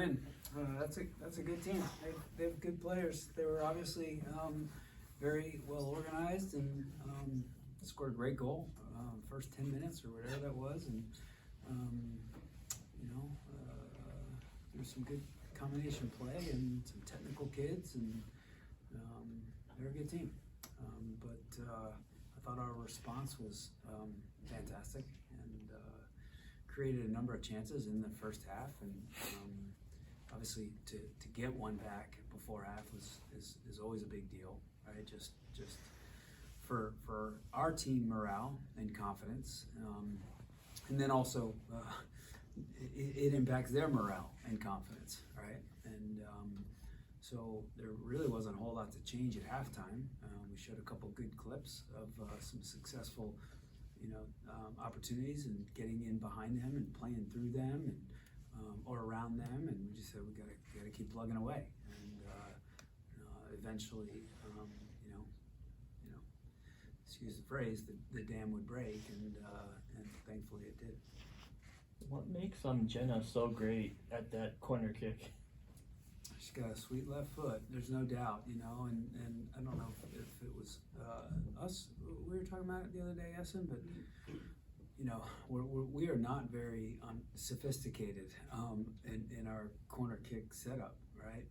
win. That's a good team. They have good players. They were obviously very well organized and scored a great goal first 10 minutes or whatever that was, and there was some good combination play and some technical kids, and they're a good team. But I thought our response was fantastic and created a number of chances in the first half, and obviously to get one back before half is always a big deal, right? Just for our team morale and confidence, and then also it impacts their morale and confidence, right? And so there really wasn't a whole lot to change at halftime. We showed a couple good clips of some successful, opportunities and getting in behind them and playing through them and or around them, and we just said we gotta keep plugging away, and eventually, excuse the phrase, the dam would break, and thankfully it did. What makes Jenna so great at that corner kick? She's got a sweet left foot, there's no doubt, and I don't know if it was us we were talking about it the other day, Essen, but we are not very sophisticated in our corner kick setup, right?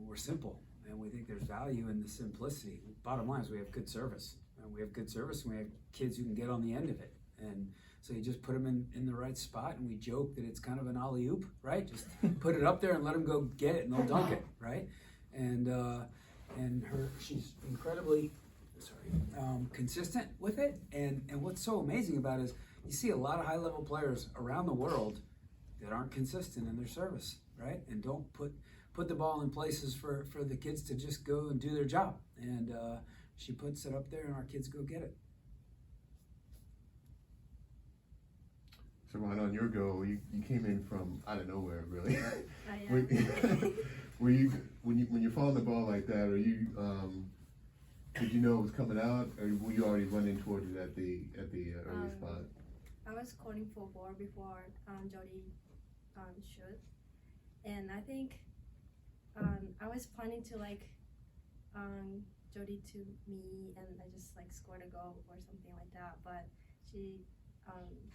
We're simple, and we think there's value in the simplicity. Bottom line is we have good service, and we have kids who can get on the end of it, and so you just put them in the right spot, and we joke that it's kind of an alley-oop, right? Just put it up there and let them go get it, and they'll dunk it, right? And she's incredibly consistent with it, and what's so amazing about it is you see a lot of high-level players around the world that aren't consistent in their service, right? And don't put the ball in places for the kids to just go and do their job, and she puts it up there and our kids go get it. So Ron, on your goal, you came in from out of nowhere, really. Were you when you're following the ball like that, are you did you know it was coming out, or were you already running towards it at the early spot? I was calling for ball before Jody shoot, and I think I was planning to Jody to me, and I just scored a goal or something like that. But she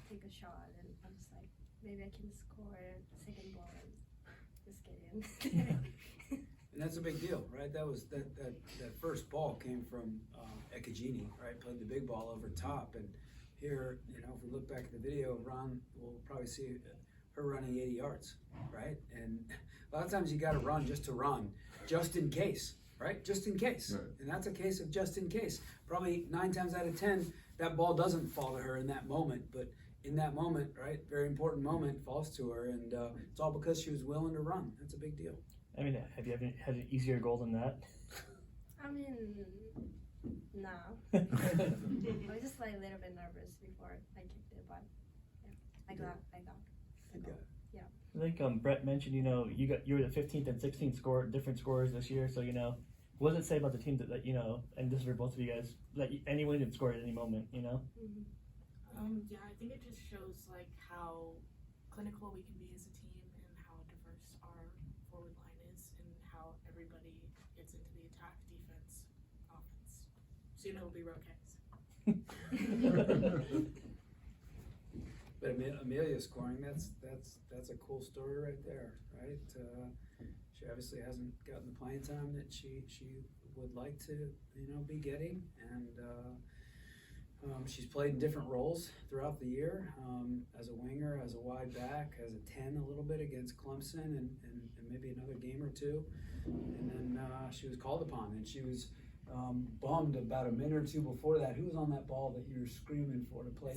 take a shot, and I was like, maybe I can score a second ball and just get in. And that's a big deal, right? That was that first ball came from Ekagini, right? Played the big ball over top, and here, if we look back at the video, Ron will probably see her running 80 yards, right? And a lot of times you got to run, just in case, right? Just in case, right. And that's a case of just in case. Probably 9 times out of 10, that ball doesn't fall to her in that moment, but in that moment, right, very important moment, falls to her, and it's all because she was willing to run. That's a big deal. I mean, have you ever had an easier goal than that? I mean, no. I was just a little bit nervous before I kicked it, but yeah, I got the goal. Yeah. I think Brett mentioned, you were the 15th and 16th different scorers this year, so what does it say about the team that and this is for both of you guys, that anyone can score at any moment, Mm-hmm. Yeah, I think it just shows how clinical we can be as a team, and how diverse our forward line is, and how everybody gets into the attack, defense, offense. So we'll be Rockets. But Amelia scoring, that's a cool story right there, right? She obviously hasn't gotten the playing time that she would like to, be getting, and she's played in different roles throughout the year, as a winger, as a wide back, as a 10 a little bit against Clemson, and maybe another game or two, and then she was called upon, and she was bummed about a minute or two before that. Who was on that ball that you were screaming for to play?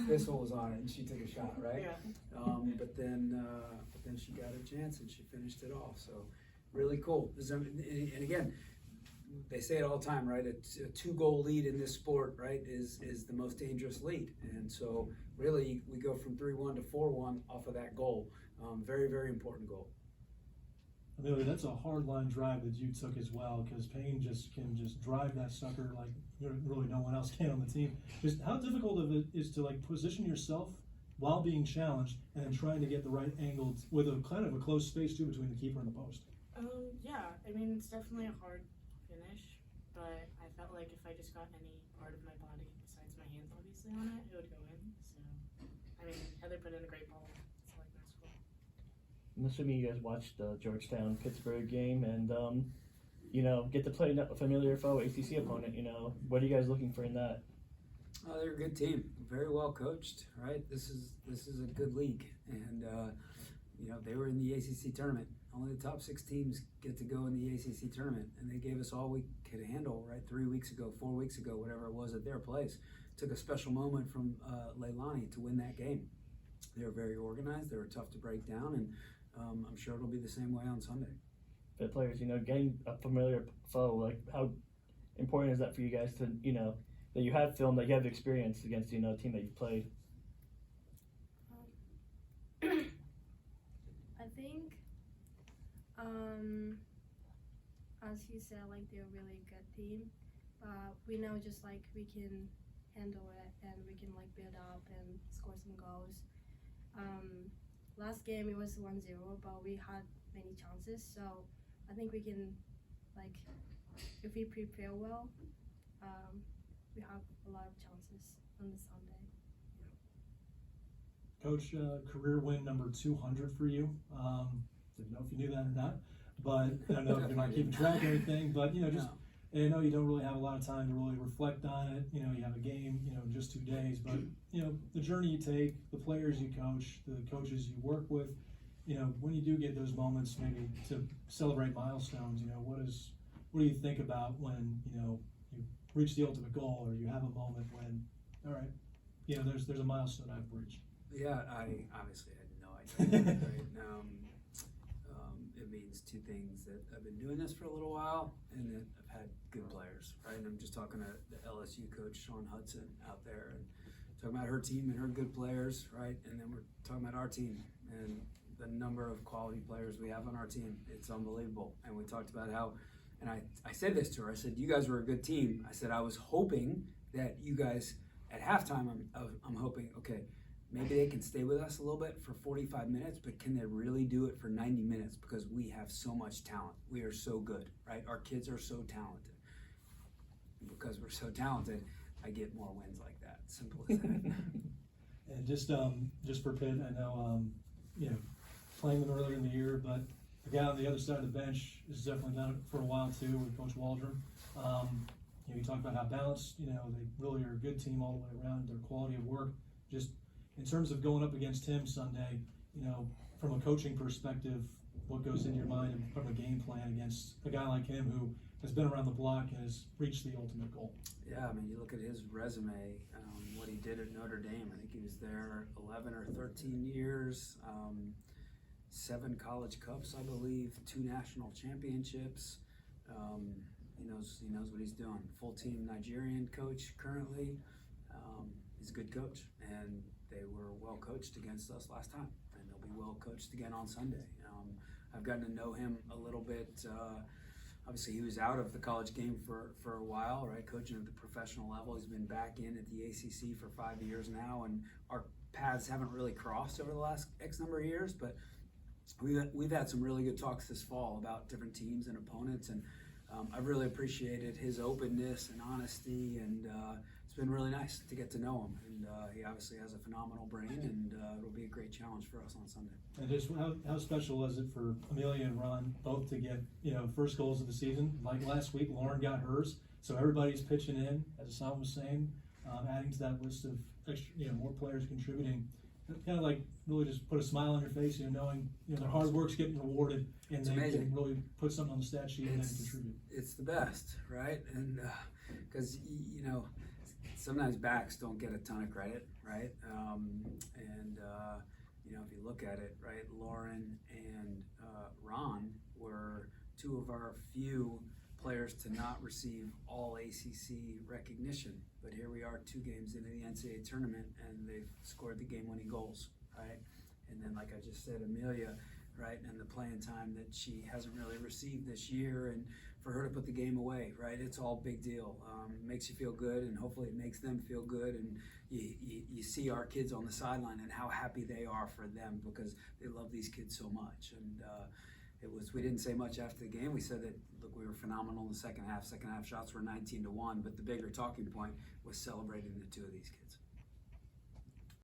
Bissell was on it, and she took a shot, right? Yeah. But then she got a chance and she finished it off. So really cool. And again, they say it all the time, right? A 2-goal lead in this sport, right, is the most dangerous lead. And so really we go from 3-1 to 4-1 off of that goal. Very, very important goal. Amelia, that's a hard line drive that you took as well, because Payne can drive that sucker like really no one else can on the team. How difficult of it is to position yourself while being challenged, and then trying to get the right angle with a kind of a close space too between the keeper and the post. Yeah, I mean, it's definitely a hard finish, but I felt like if I just got any part of my body besides my hands, obviously, on it, it would go in. So, I mean, Heather put in a great ball. It's like that's cool. I'm assuming you guys watched the Georgetown-Pittsburgh game and, get to play a familiar foe, ACC opponent, what are you guys looking for in that? Oh, they're a good team, very well coached, right? This is a good league, and they were in the ACC tournament. Only the top 6 teams get to go in the ACC tournament, and they gave us all we could handle, right? 3 weeks ago, 4 weeks ago, whatever it was at their place. Took a special moment from Leilani to win that game. They were very organized. They were tough to break down, and I'm sure it'll be the same way on Sunday. The players, getting a familiar foe, like how important is that for you guys to, that you have film, that you have experience against, a team that you've played? I think, as you said, like they're a really good team, but we know just like we can handle it and we can like build up and score some goals. Last game it was 1-0, but we had many chances, so I think we can, like, if we prepare well, we have a lot of chances on the Sunday. Coach, career win number 200 for you. Didn't know if you knew that or not, but I know you're not keeping track of everything, but and I know you don't really have a lot of time to really reflect on it. You have a game, in just 2 days, but the journey you take, the players you coach, the coaches you work with, when you do get those moments, maybe to celebrate milestones, what do you think about when you reach the ultimate goal, or you have a moment when, all right, there's a milestone I've reached. Yeah, I obviously had no idea. Right? It means 2 things: that I've been doing this for a little while, and that I've had good players. Right, and I'm just talking to the LSU coach Sean Hudson out there, and talking about her team and her good players. Right, and then we're talking about our team and the number of quality players we have on our team. It's unbelievable. And we talked about how, and I said this to her. I said, you guys were a good team. I said, I was hoping that you guys at halftime. I'm hoping, okay, maybe they can stay with us a little bit for 45 minutes, but can they really do it for 90 minutes? Because we have so much talent. We are so good, right? Our kids are so talented. Because we're so talented, I get more wins like that. Simple as that. And just for Pitt, I know, playing them earlier in the year, but the guy on the other side of the bench has definitely done it for a while too with Coach Waldron. You talk about how balanced, they really are a good team all the way around, their quality of work. Just in terms of going up against him Sunday, from a coaching perspective, what goes in your mind from a game plan against a guy like him who has been around the block and has reached the ultimate goal? Yeah, I mean, you look at his resume, what he did at Notre Dame. I think he was there 11 or 13 years, 7 college cups, I believe, 2 national championships. He knows what he's doing. Full team Nigerian coach currently. He's a good coach, and they were well coached against us last time, and they'll be well coached again on Sunday. I've gotten to know him a little bit. Obviously, he was out of the college game for a while, right? Coaching at the professional level. He's been back in at the ACC for 5 years now, and our paths haven't really crossed over the last X number of years, but we've had some really good talks this fall about different teams and opponents, and I've really appreciated his openness and honesty, and it's been really nice to get to know him. And he obviously has a phenomenal brain, and it'll be a great challenge for us on Sunday. And just how special was it for Amelia and Ron both to get first goals of the season? Like last week, Lauren got hers, so everybody's pitching in, as Sam was saying, adding to that list of extra, more players contributing. Kind of like really just put a smile on your face, knowing their hard work's getting rewarded, and It's they amazing. can really put something on the stat sheet and then contribute. It's the best, right? And because sometimes backs don't get a ton of credit, right? If you look at it, right, Lauren and Ron were 2 of our few players to not receive all ACC recognition, but here we are 2 games into the NCAA tournament, and they've scored the game-winning goals, right? And then, like I just said, Amelia, right, and the playing time that she hasn't really received this year, and for her to put the game away, right? It's all big deal. Makes you feel good, and hopefully it makes them feel good. And you see our kids on the sideline and how happy they are for them because they love these kids so much. And we didn't say much after the game. We said that, look, we were phenomenal in the second half. Second half shots were 19-1, but the bigger talking point was celebrating the two of these kids.